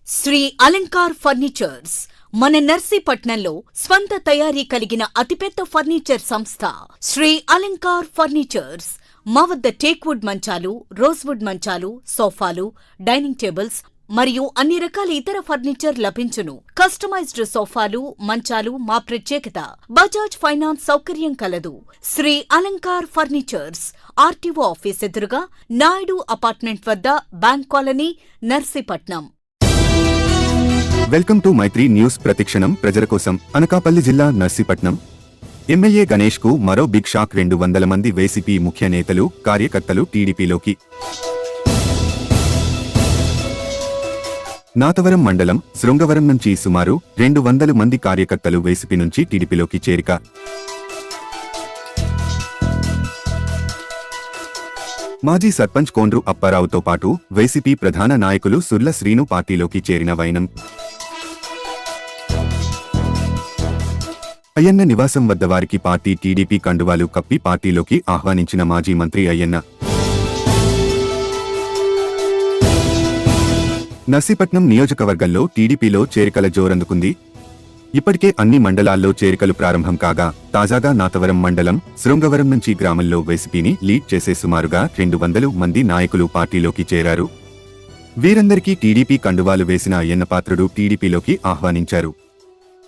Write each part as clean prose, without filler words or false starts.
Shri Alankar furnitures మన నర్సీపట్నంలో స్వంత తయారీ కలిగిన అతిపెద్ద ఫర్నిచర్ సంస్థ శ్రీ అలంకార్ ఫర్నిచర్స్. మా వద్ద టేక్వుడ్ మంచాలు, రోజ్వుడ్ మంచాలు, సోఫాలు, డైనింగ్ టేబుల్స్ మరియు అన్ని రకాల ఇతర ఫర్నిచర్ లభించును. కస్టమైజ్డ్ సోఫాలు, మంచాలు మా ప్రత్యేకత. బజాజ్ ఫైనాన్స్ సౌకర్యం కలదు. Shri Alankar furnitures, RTO office ఎదురుగా, నాయుడు అపార్ట్మెంట్ వద్ద, bank colony, Narsipatnam. Welcome to Maitri news. ప్రతిక్షణం ప్రజల కోసం. అనకాపల్లి జిల్లా నర్సీపట్నం ఎమ్మెల్యే గణేష్ కు మరో బిగ్ షాక్. 200 మంది వైసీపీ ముఖ్య నేతలు, కార్యకర్తలు టీడీపీలోకి. నాతవరం మండలం శృంగవరం నుంచి సుమారు 200 మంది కార్యకర్తలు వైసీపీ నుంచి టీడీపీలోకి చేరిక. మాజీ సర్పంచ్ కోండ్రు అప్పారావుతో పాటు వైసీపీ ప్రధాన నాయకులు సుర్ల శ్రీను పార్టీలోకి చేరిన వైనం. అయ్యన్న నివాసం వద్ద వారికి పార్టీ టీడీపీ కండువాలు కప్పి పార్టీలోకి ఆహ్వానించిన మాజీ మంత్రి అయ్యన్న. నర్సీపట్నం నియోజకవర్గంలో టీడీపీలో చేరికల జోరందుకుంది. ఇప్పటికే అన్ని మండలాల్లో చేరికలు ప్రారంభం కాగా తాజాగా నాతవరం మండలం శృంగవరం నుంచి గ్రామంలో వైసీపీని లీడ్ చేసే సుమారుగా 200 మంది నాయకులు పార్టీలోకి చేరారు. వీరందరికీ టీడీపీ కండువాలు వేసిన అయ్యన్న పాత్రుడు టీడీపీలోకి ఆహ్వానించారు.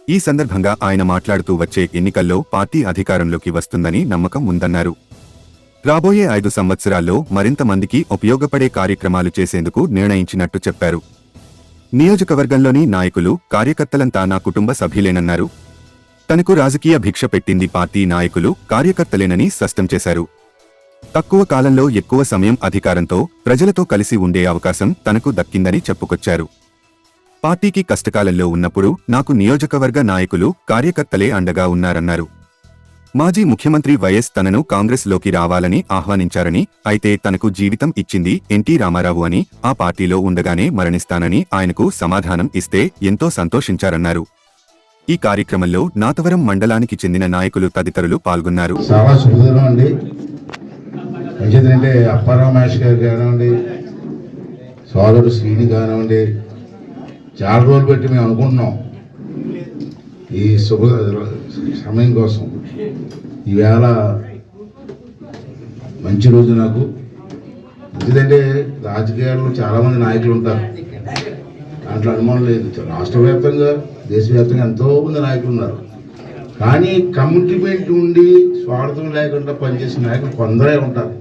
ఈ సందర్భంగా ఆయన మాట్లాడుతూ వచ్చే ఎన్నికల్లో పార్టీ అధికారంలోకి వస్తుందని నమ్మకం ఉందన్నారు. రాబోయే 5 సంవత్సరాల్లో మరింత మందికి ఉపయోగపడే కార్యక్రమాలు చేసేందుకు నిర్ణయించినట్టు చెప్పారు. నియోజకవర్గంలోని నాయకులు, కార్యకర్తలంతా నా కుటుంబ సభ్యులేనన్నారు. తనకు రాజకీయ భిక్ష పెట్టింది పార్టీ నాయకులు, కార్యకర్తలేనని స్పష్టం చేశారు. తక్కువ కాలంలో ఎక్కువ సమయం అధికారంతో ప్రజలతో కలిసి ఉండే అవకాశం తనకు దక్కిందని చెప్పుకొచ్చారు. పార్టీకి కష్టకాలంలో ఉన్నప్పుడు నాకు నియోజకవర్గ నాయకులు, కార్యకర్తలే అండగా ఉన్నారన్నారు. మాజీ ముఖ్యమంత్రి వైఎస్ తనను కాంగ్రెస్లోకి రావాలని ఆహ్వానించారని, అయితే తనకు జీవితం ఇచ్చింది ఎన్టీ రామారావు అని, ఆ పార్టీలో ఉండగానే మరణిస్తానని ఆయనకు సమాధానం ఇస్తే ఎంతో సంతోషించారన్నారు. ఈ కార్యక్రమంలో నాతవరం మండలానికి చెందిన నాయకులు తదితరులు పాల్గొన్నారు. చాలా రోజులు పెట్టి మేము అనుకుంటున్నాం ఈ శుభ సమయం కోసం. ఈవేళ మంచి రోజు నాకు. ఎందుకంటే రాజకీయాల్లో చాలామంది నాయకులు ఉంటారు, దాంట్లో అనుమానం లేదు. రాష్ట్ర వ్యాప్తంగా, దేశవ్యాప్తంగా ఎంతోమంది నాయకులు ఉన్నారు. కానీ కమిట్మెంట్ ఉండి స్వార్థం లేకుండా పనిచేసిన నాయకులు కొందరే ఉంటారు.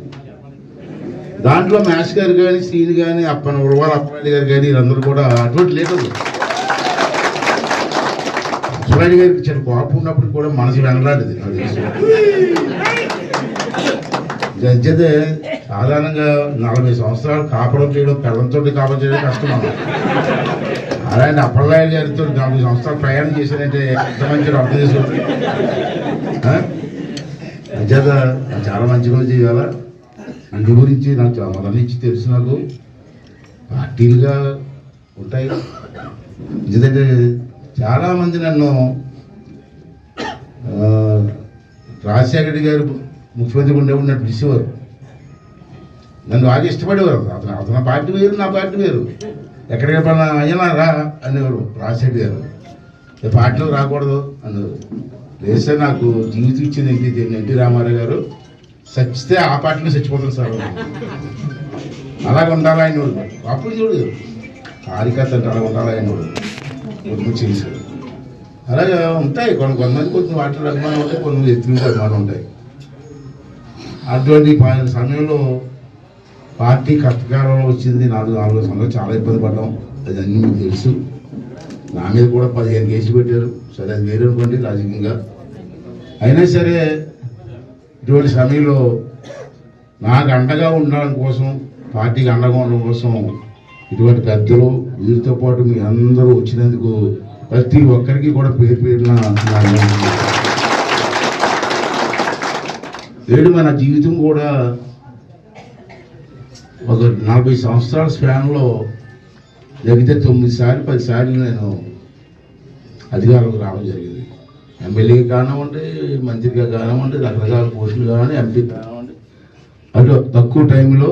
దాంట్లో మ్యాథ్స్ గారు కానీ, శ్రీని కానీ, ఉరవాల అప్పనాయుడు గారు కానీ, వీళ్ళందరూ కూడా అటువంటి లేదు. అప్పనాయుడు గారికి చిన్న కోపం ఉన్నప్పుడు కూడా మనసు వెనలాంటిది. అది జడ్జతే సాధారణంగా 40 సంవత్సరాలు కాపురం చేయడం, పిల్లలతో కాపురం చేయడం కష్టం. అలాంటి అప్పలనాయుడు గారితో 40 సంవత్సరాలు ప్రయాణం చేశారంటే ఎంత మంచి అర్థం చేసుకోండి. జడ్జత చాలా మంచి రోజు ఇవాళ. ఇంటి గురించి నాకు మొదటి నుంచి తెలుసు. నాకు పార్టీలుగా ఉంటాయి. ఎందుకంటే చాలామంది నన్ను రాజశేఖర రెడ్డి గారు ముఖ్యమంత్రి ఉండేవాడు పిలిచేవారు. నన్ను బాగా ఇష్టపడేవారు. అతని పార్టీ వేరు, నా పార్టీ వేరు. ఎక్కడికి పడినా అయ్యనా రా అనేవారు రాజశేఖర గారు. పార్టీలో రాకూడదు అనేవారు. లేదు, నాకు జీవితం ఇచ్చింది ఎన్టీ రామారావు గారు. చచ్చితే ఆ పార్టీలో చచ్చిపోతుంది సార్. అలాగే ఉండాలి ఆయన వాడు. అప్పుడు చూడు కార్యకర్త అంటే అలా ఉండాలి ఆయన వాడు చేశాడు. అలాగే ఉంటాయి కొంతమంది కొంచెం వాటిలో అభిమానం ఉంటాయి, కొన్ని ఎత్తులు అభిమానం ఉంటాయి. అటువంటి సమయంలో పార్టీ కష్టకాలంలో వచ్చింది. 4 సంవత్సరాలు చాలా ఇబ్బంది పడ్డాం. అది అన్నీ మీకు తెలుసు. నా మీద కూడా 15 కేసులు పెట్టారు. సరే, అది వేరే అనుకోండి రాజకీయంగా. అయినా సరే ఇటువంటి సమయంలో నాకు అండగా ఉండడం కోసం, పార్టీకి అండగా ఉండడం కోసం ఇటువంటి పెద్దలు, వీరితో పాటు మీ అందరూ వచ్చినందుకు ప్రతి ఒక్కరికి కూడా పేరున ఏడు. మన జీవితం కూడా ఒక 40 సంవత్సరాల స్పాన్లో జరిగితే 9 సార్లు 10 సార్లు నేను అధికారంలోకి రావడం జరిగింది. ఎమ్మెల్యేగా కానివ్వండి, మంత్రిగా కానివ్వండి, రకరకాల పోస్టులు కానివ్వండి, ఎంపీ కానివ్వండి. అటు తక్కువ టైంలో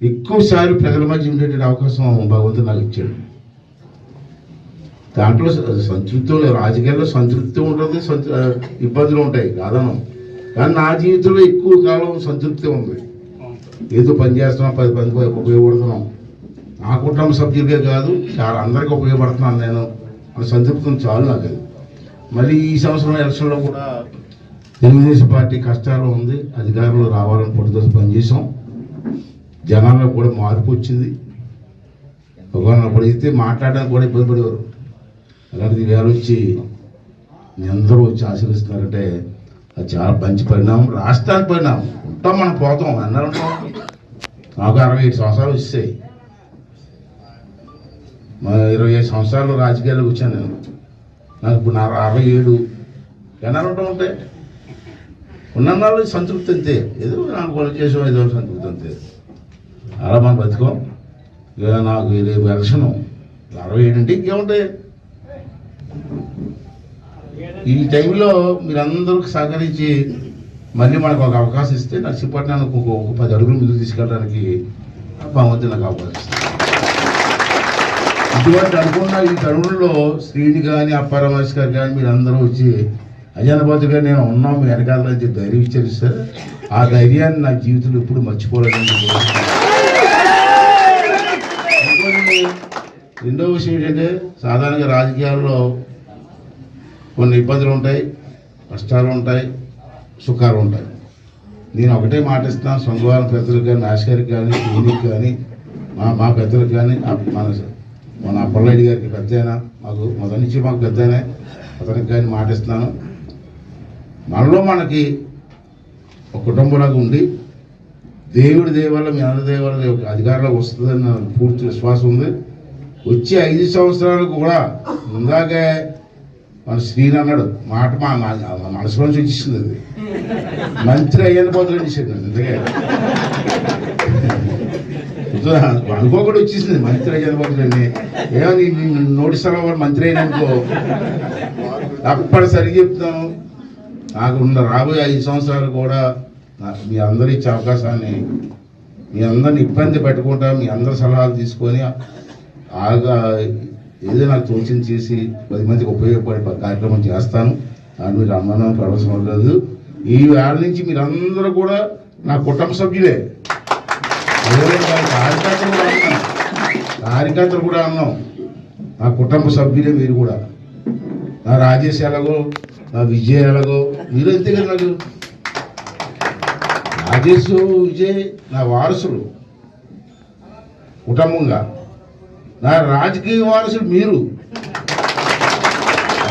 ఎక్కువ సార్లు ప్రజల మధ్య ఉండేటువంటి అవకాశం భగవంతుడు నాకు ఇచ్చాడు. దాంట్లో సంతృప్తి రాజకీయాల్లో సంతృప్తి ఉంటుంది, ఇబ్బందులు ఉంటాయి కాదనం. కానీ నా జీవితంలో ఎక్కువ కాలం సంతృప్తి ఉంది. ఏదో పని చేస్తున్నాం, 10 మందికి ఉపయోగపడుతున్నాం. నా కుటుంబ సభ్యులకే కాదు, చాలా అందరికీ ఉపయోగపడుతున్నాను నేను అని సంతృప్తి చాలు నాకు. అది మళ్ళీ ఈ సంవత్సరం ఎలక్షన్లో కూడా తెలుగుదేశం పార్టీ కష్టాలు ఉంది, అధికారంలో రావాలని పట్టుదల పనిచేసాం. జనాల్లో కూడా మార్పు వచ్చింది. ఒకనప్పుడైతే మాట్లాడడానికి కూడా ఇబ్బంది పడేవారు. అలాంటిది వేళ వచ్చి అందరూ వచ్చి ఆశీర్వదిస్తున్నారంటే అది చాలా మంచి పరిణామం, రాష్ట్రానికి పరిణామం. ఉంటాం మనం, పోతాం అన్నారు. నాకు 67 సంవత్సరాలు వచ్చాయి. మా 25 సంవత్సరాలు రాజకీయాల్లోకి వచ్చాను నేను. నాకు ఇప్పుడు 67 ఎన్నాళ్ళు ఉంటాయి. ఉన్నన్నాళ్ళు సంతృప్తి అంతే, ఏదో నాకు పని చేసాం, ఏదో సంతృప్తి అంతే. అలా మనం బతుకోం. ఇక నాకు రేపు ఎలక్షను 67 అంటే ఇంకేముంటాయి. ఈ టైంలో మీరందరూ సహకరించి మళ్ళీ మనకు ఒక అవకాశం ఇస్తే నర్సీపట్నానికి ఒక 10 అడుగులు ముందుకు తీసుకెళ్ళడానికి భగవంతుడు నాకు అవకాశం ఇస్తాను. ఇటువంటి అనుకున్న ఈ తరుణంలో శ్రీని కానీ అప్పారమేష్ గారు కానీ మీరందరూ వచ్చి అజానబాతుగా నేను ఉన్నాం మీ వెనకాల నుంచి ధైర్యం ఇచ్చారు సార్. ఆ ధైర్యాన్ని నా జీవితంలో ఎప్పుడు మర్చిపోలేదని. రెండో విషయం ఏంటంటే సాధారణంగా రాజకీయాల్లో కొన్ని ఇబ్బందులు ఉంటాయి, కష్టాలు ఉంటాయి, సుఖాలు ఉంటాయి. నేను ఒకటే మాట ఇస్తున్నాను సొంతవారం పెద్దలకు కానీ, నాష్ గారికి కానీ, ఈయనకి కానీ, మా పెద్దలకు కానీ, మన అప్పలరెడ్డి గారికి పెద్ద అయినా, మాకు మొదటి నుంచి మాకు పెద్ద అయినా, అతనికి కానీ మాట ఇస్తున్నాను. మనలో మనకి ఒక కుటుంబంలాగా ఉండి దేవుడి దేవల్ల మీ అందరి దేవల్ల అధికారంలో వస్తుందని నాకు పూర్తి విశ్వాసం ఉంది. వచ్చే 5 సంవత్సరాలకు కూడా ముందాకే మన శ్రీని అన్నాడు మాట, మా మనసులోంచి వచ్చేసింది. అది మంత్రి అయ్యని పోతులు ఇచ్చాడు. అందుకే అనుకోకుండా వచ్చేసింది మంత్రి అయ్యని పోతులన్నీ. ఏమో నోటిస్తాలో మంత్రి అయిననుకో తప్పనిసరిగా చెప్తాను. నాకు ఉన్న రాబోయే 5 సంవత్సరాలు కూడా మీ అందరూ ఇచ్చే అవకాశాన్ని, మీ అందరిని ఇబ్బంది పెట్టుకుంటా, మీ అందరి సలహాలు తీసుకొని ఆగా ఏదో నాకు తోచింది చేసి 10 మందికి ఉపయోగపడే కార్యక్రమం చేస్తాను. దాని మీరు అనుమానం పడవలసిన లేదు. ఈ వేళ నుంచి మీరందరూ కూడా నా కుటుంబ సభ్యులే. కార్యకర్తలు కూడా అన్నాం, నా కుటుంబ సభ్యులే మీరు కూడా. నా రాజేష్ ఎలాగో, నా విజయ్ ఎలాగో మీరు అంతే కదా. నాకు రాజేష్ విజయ్ నా వారసులు కుటుంబంగా, నా రాజకీయ వారసులు మీరు,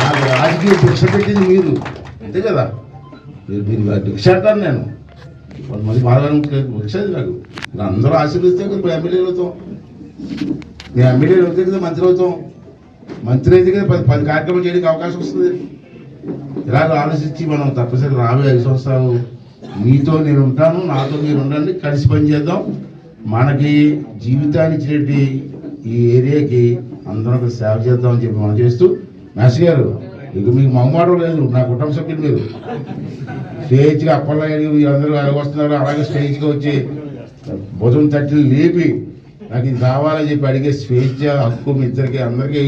నాకు రాజకీయ భిక్ష పెట్టింది మీరు అంతే కదా. మీరు భిక్ష అంటాను నేను. కొంతమంది బాగా భిక్షది నాకు. అందరూ ఆశీర్వదిస్తే కదా ఎమ్మెల్యేలు అవుతాం. నేను ఎమ్మెల్యేలు అవుతే కదా మంత్రి అవుతాం. మంత్రి అయితే కదా 10 కార్యక్రమాలు చేయడానికి అవకాశం వస్తుంది. ఇలాగ ఆలోచించి మనం తప్పనిసరి రాబోయే 5 సంవత్సరాలు మీతో నేను ఉంటాను, నాతో మీరు ఉండండి, కలిసి పనిచేద్దాం. మనకి జీవితాన్ని ఇచ్చినట్టు ఈ ఏరియాకి అందరం సేవ చేద్దామని చెప్పి మనం చేస్తూ, మేష్ గారు ఇక మీకు మొహమాటం లేదు, నా కుటుంబ సభ్యులు మీరు. స్టేజ్గా అప్పలయ్య వీళ్ళందరూ వస్తున్నారు, అలాగే స్టేజ్గా వచ్చి భుజం తట్టి లేపి నాకు ఇది కావాలని చెప్పి అడిగే స్వేచ్ఛ హక్కు మీ ఇద్దరికి అందరికీ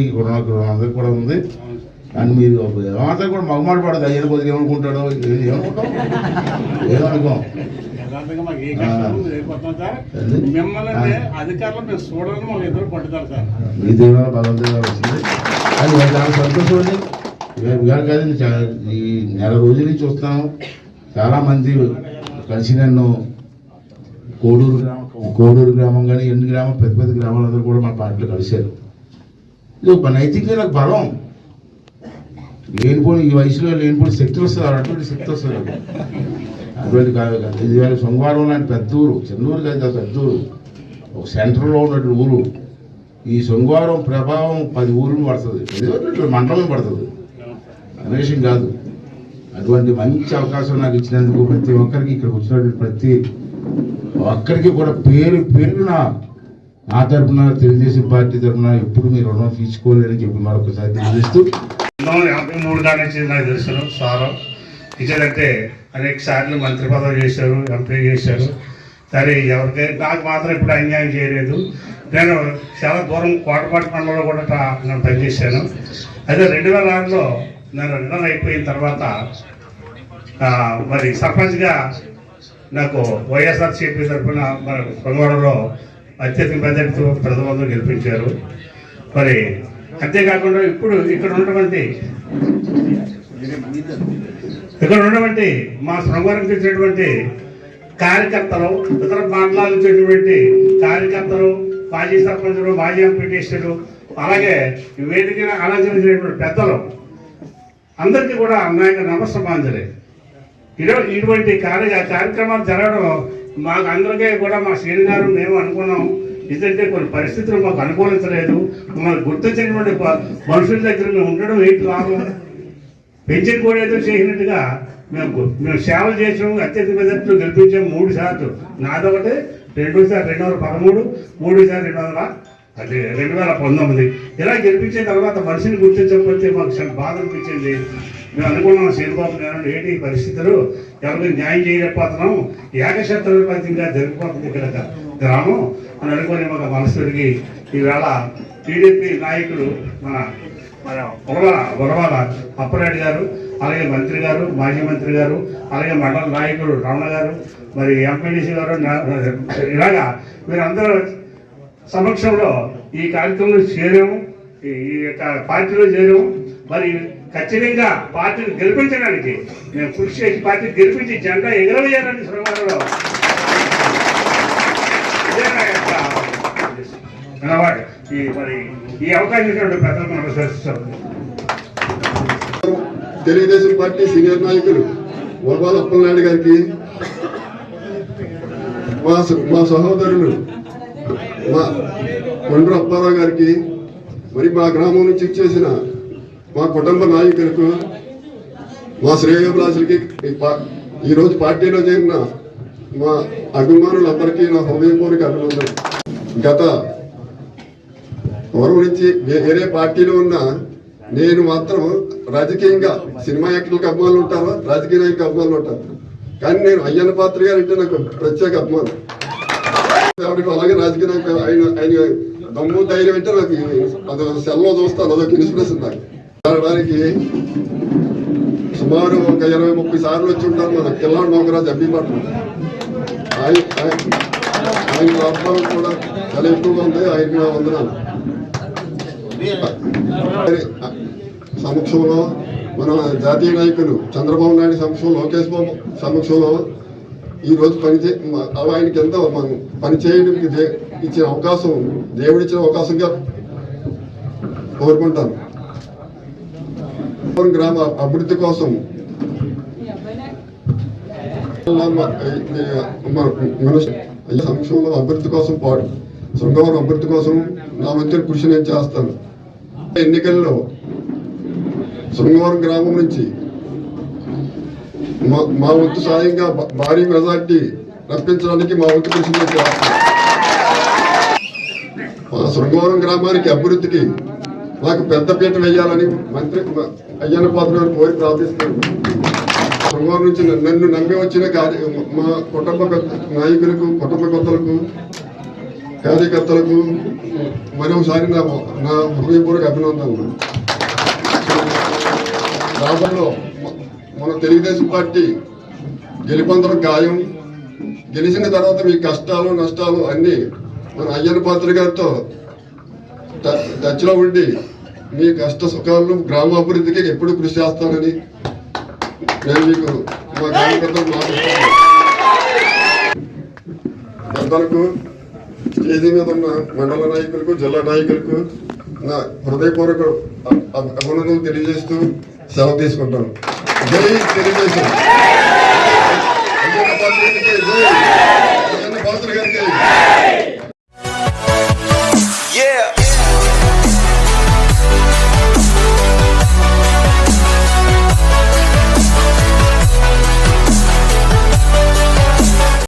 అందరికి కూడా ఉంది. కానీ మీరు ఏమాత్రం కూడా మొహమాట పడదు. అయ్యే కొద్దిగా ఏమనుకుంటాడో ఏమనుకుంటాం, ఏమనుకోం. మీ దేవుడు భగవంతుడు వచ్చింది. అది చాలా సంతోషం అండి. ఇవాళ కాదండి, ఈ నెల రోజుల నుంచి చూస్తున్నాము. చాలామంది కలిసి నన్ను కోడూరు గ్రామం కానీ ఎన్ని గ్రామం పెద్ద పెద్ద గ్రామాలందరూ కూడా మా పార్టీలో కలిశారు. ఇది నైతికంగా నాకు బలం. లేనిపోయి ఈ వయసులో లేనిపోయి శక్తి వస్తుంది, అటువంటి శక్తి వస్తుంది. అటువంటి ఇది సోమవారం లాంటి పెద్ద ఊరు, చిన్న ఊరు కాదు, పెద్ద ఊరు, ఒక సెంటర్లో ఉన్నటువంటి ఊరు. ఈ సోమవారం ప్రభావం 10 ఊర్లు పడుతుంది, ఏదో మండలమే పడుతుంది, అనేషం కాదు. అటువంటి మంచి అవకాశం నాకు ఇచ్చినందుకు ప్రతి ఒక్కరికి, ఇక్కడ వచ్చినటువంటి ప్రతి ఒక్కరికి కూడా పేరు పేరున నా తరఫున, తెలుగుదేశం పార్టీ తరఫున ఎప్పుడు మీరు రుణం తీసుకోలేదని చెప్పి మరొకసారి తెలియజేస్తూ, 1983 దాని నుంచి నాకు తెలుసు సారు ఇచ్చేదంటే అనేక సార్లు మంత్రి పదవి చేశారు, ఎంపీ చేశారు. సరే ఎవరికి నాకు మాత్రం ఇప్పుడు అన్యాయం చేయలేదు. నేను చాలా దూరం కోటపాటి మండలంలో కూడా నేను పనిచేశాను. అయితే 2006లో నేను రిటర్న్ అయిపోయిన తర్వాత మరి సర్పంచ్గా నాకు వైఎస్ఆర్సీపీ తరఫున మరి పొంగవరంలో అత్యధిక మెజార్టీతో ప్రజలందరూ గెలిపించారు. మరి అంతేకాకుండా ఇప్పుడు ఇక్కడ ఉన్నటువంటి మా పొంగవరం తెచ్చినటువంటి కార్యకర్తలు, ఇతర మండలాల నుంచి వచ్చినటువంటి కార్యకర్తలు, మాజీ సర్పంచులు, మాజీ ఎంపీటీసీలు, అలాగే వేదికను అలంకరించినటువంటి పెద్దలు అందరికీ కూడా నాయక నమస్సమాంజలి. ఇటువంటి కార్యక్రమాలు జరగడం మాకు అందరికీ కూడా మా శ్రీని గారు మేము అనుకున్నాం. ఎందుకంటే కొన్ని పరిస్థితులు మాకు అనుకూలించలేదు. మమ్మల్ని గుర్తించినటువంటి మనుషుల దగ్గర మేము ఉండడం ఏంటి లాభం? పెంచిన కూడా ఏదో చేసినట్టుగా మేము సేవలు చేసాము. అత్యధిక మెజార్టీలో గెలిపించాము 3 సార్లు. నాదొకటి 2013, 2019 ఇలా గెలిపించిన తర్వాత మనిషిని గుర్తించకపోతే మాకు చాలా బాధ అనిపించింది. మేము అనుకున్నాం శ్రీబాబు గారు ఏంటి పరిస్థితులు, ఎవరికి న్యాయం చేయలేకపోతున్నాం, ఏకశత్రుపతిగా జరిగిపోతుంది ఇక్కడ గ్రామం అని అనుకుని మాకు మనసుడికి ఈవేళ టీడీపీ నాయకులు మన ఉరవాల అప్పరెడ్డి గారు, అలాగే మంత్రి గారు, మాజీ మంత్రి గారు, అలాగే మండల నాయకుడు రమణ గారు, మరి ఎంపీడీసీ గారు, ఇలాగా మీరందరూ సమక్షంలో ఈ కార్యక్రమంలో చేరాము, ఈ యొక్క పార్టీలో చేరాము. మరి ఖచ్చితంగా పార్టీని గెలిపించడానికి మేము కృషి చేసి పార్టీని గెలిపించి జెండా ఎగరవేయాలని శ్రీవారిలో మరి ఈ అవకాశం ఇచ్చినటువంటి పెద్దలకు నమస్కరిస్తాం. తెలుగుదేశం పార్టీ సీనియర్ నాయకులు వరవాల అప్పలనాయుడు గారికి, మా సహోదరులు మా కొండ్ర అప్పారావు గారికి, మరి మా గ్రామం నుంచి ఇచ్చేసిన మా కుటుంబ నాయకులకు, మా శ్రేయోభిలాషులకి, ఈరోజు పార్టీలో చేరిన మా అభిమానులందరికీ నా హృదయపూర్వక అభినందనలు. గత వరం నుంచి వేరే పార్టీలో ఉన్న నేను మాత్రం రాజకీయంగా సినిమా యాక్టర్లకు అభిమానులు ఉంటారు, రాజకీయ నాయకులకు అభిమానులు ఉంటారు. కానీ నేను అయ్యన్న పాత్ర గారు అంటే నాకు ప్రత్యేక అభిమానం. అలాగే రాజకీయ నాయకులు ఆయన దమ్ము ధైర్యం అంటే నాకు అది సెల్లో చూస్తాను, అదొక ఇన్స్పిరేషన్ నాకు. దానికి సుమారు ఒక 20-30 సార్లు వచ్చి ఉంటాను మన కిల్లాడు మోకరాజు అబ్బిపట్నం. ఆయన ఆత్మానం కూడా చాలా ఎక్కువగా ఉంది. ఆయనకి నా వందనాలు. సమక్షంలో మన జాతీయ నాయకులు చంద్రబాబు నాయుడు సమక్షంలో, లోకేష్ బాబు సమక్షంలో ఈరోజు ఆయనకి ఎంతో మనం పనిచేయడానికి ఇచ్చిన అవకాశం, దేవుడిచ్చిన అవకాశంగా కోరుకుంటాను. గ్రామ అభివృద్ధి కోసం సమక్షంలో అభివృద్ధి కోసం శృంగవరం అభివృద్ధి కోసం నా వంతు కృషి నేను చేస్తాను. ఎన్నికల్లో శృంగవరం గ్రామం నుంచి మా వంతు సాయంగా భారీ మెజార్టీ రప్పించడానికి మా వంతు కృషి నేను చేస్తాను. మా శృంగవరం గ్రామానికి అభివృద్ధికి నాకు పెద్దపీట వేయాలని మంత్రి అయ్యన్న పాత్ర గారు కోరి ప్రార్థిస్తున్నాను. శృంగవరం నుంచి నన్ను నమ్మి వచ్చిన మా కుటుంబ నాయకులకు, కుటుంబ కొత్తలకు, కార్యకర్తలకు మరోసారి నా హృదయపూర్వక అభినందనలు. రాబోలో మన తెలుగుదేశం పార్టీ గెలుపొందడం ఖాయం. గెలిచిన తర్వాత మీ కష్టాలు నష్టాలు అన్నీ మన అయ్యన్న పాత్ర గారితో టచ్లో ఉండి మీ కష్ట సుఖాలను గ్రామాభివృద్ధికి ఎప్పుడు కృషి చేస్తానని నేను మీకు మా కార్యకర్తలకు మాట్లాడుతున్నాను. పెద్దలకు, స్టేజీ మీద ఉన్న మండల నాయకులకు, జిల్లా నాయకులకు నా హృదయపూర్వక అభినందనలు తెలియజేస్తూ సెలవు తీసుకుంటాను. జై తెలుగుదేశం. అయ్యన్న పాత్ర గారికి జై. అయ్యన్న పాత్ర గారికి